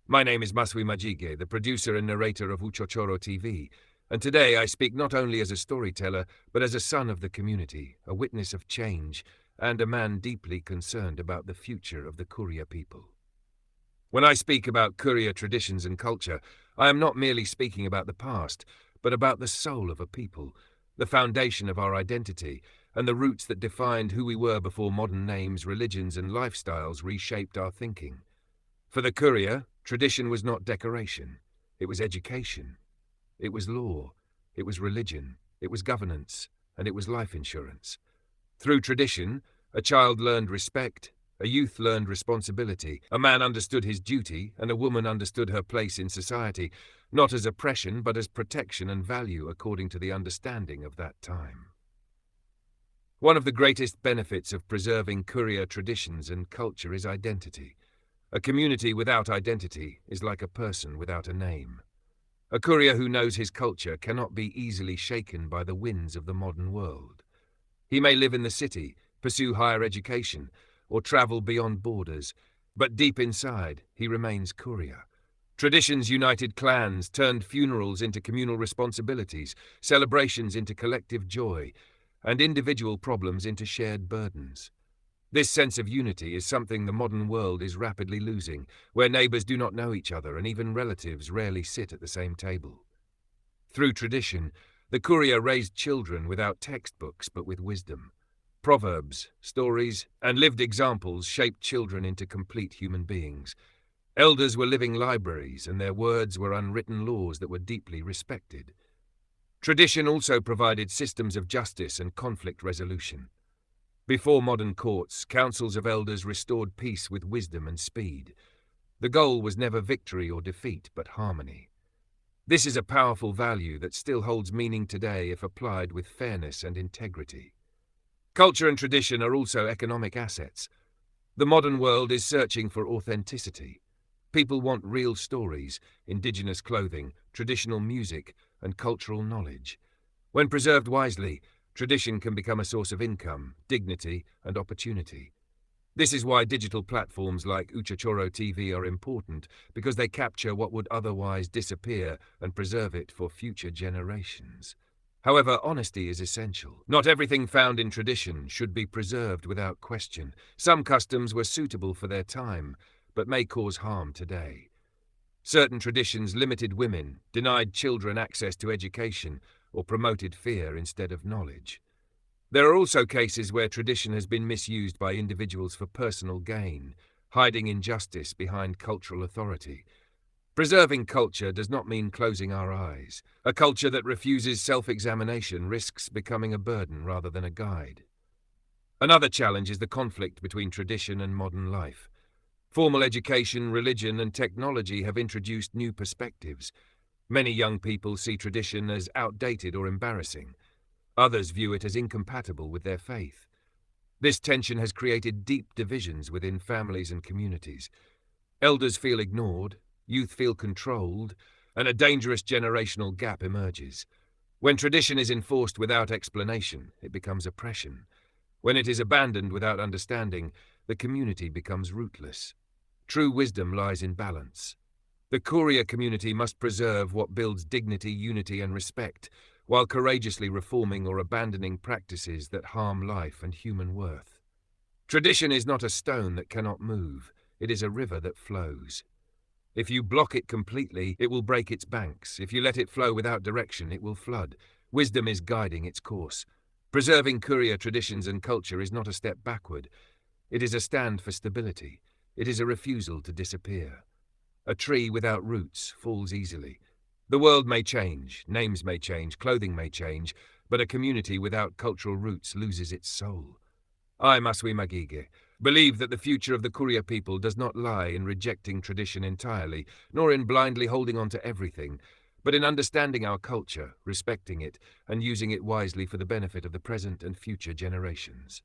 My name is Maswi Majige, the producer and narrator of Uchochoro TV, and today I speak not only as a storyteller, but as a son of the community, a witness of change, and a man deeply concerned about the future of the Kurya people. When I speak about Kurya traditions and culture, I am not merely speaking about the past, but about the soul of a people, the foundation of our identity, and the roots that defined who we were before modern names, religions, and lifestyles reshaped our thinking. For the Kurya, tradition was not decoration. It was education. It was law. It was religion. It was governance. And it was life insurance. Through tradition, a child learned respect, a youth learned responsibility, a man understood his duty, and a woman understood her place in society, not as oppression but as protection and value according to the understanding of that time. One of the greatest benefits of preserving Kurya traditions and culture is identity. A community without identity is like a person without a name. A Kurya who knows his culture cannot be easily shaken by the winds of the modern world. He may live in the city, pursue higher education, or travel beyond borders, but deep inside he remains Kurya. Traditions united clans, turned funerals into communal responsibilities, celebrations into collective joy, and individual problems into shared burdens. This sense of unity is something the modern world is rapidly losing, where neighbors do not know each other and even relatives rarely sit at the same table. Through tradition, the Kurya raised children without textbooks but with wisdom. Proverbs, stories, and lived examples shaped children into complete human beings. Elders were living libraries, and their words were unwritten laws that were deeply respected. Tradition also provided systems of justice and conflict resolution. Before modern courts, councils of elders restored peace with wisdom and speed. The goal was never victory or defeat, but harmony. This is a powerful value that still holds meaning today if applied with fairness and integrity. Culture and tradition are also economic assets. The modern world is searching for authenticity. People want real stories, indigenous clothing, traditional music, and cultural knowledge. When preserved wisely, tradition can become a source of income, dignity, and opportunity. This is why digital platforms like Uchochoro TV are important, because they capture what would otherwise disappear and preserve it for future generations. However, honesty is essential. Not everything found in tradition should be preserved without question. Some customs were suitable for their time, but may cause harm today. Certain traditions limited women, denied children access to education, or promoted fear instead of knowledge. There are also cases where tradition has been misused by individuals for personal gain, hiding injustice behind cultural authority. Preserving culture does not mean closing our eyes. A culture that refuses self-examination risks becoming a burden rather than a guide. Another challenge is the conflict between tradition and modern life. Formal education, religion, and technology have introduced new perspectives. Many young people see tradition as outdated or embarrassing. Others view it as incompatible with their faith. This tension has created deep divisions within families and communities. Elders feel ignored, youth feel controlled, and a dangerous generational gap emerges. When tradition is enforced without explanation, it becomes oppression. When it is abandoned without understanding, the community becomes rootless. True wisdom lies in balance. The Kurya community must preserve what builds dignity, unity, and respect, while courageously reforming or abandoning practices that harm life and human worth. Tradition is not a stone that cannot move. It is a river that flows. If you block it completely, it will break its banks. If you let it flow without direction, it will flood. Wisdom is guiding its course. Preserving Kurya traditions and culture is not a step backward. It is a stand for stability. It is a refusal to disappear. A tree without roots falls easily. The world may change, names may change, clothing may change, but a community without cultural roots loses its soul. I, Maswi Magige, believe that the future of the Kurya people does not lie in rejecting tradition entirely, nor in blindly holding on to everything, but in understanding our culture, respecting it, and using it wisely for the benefit of the present and future generations.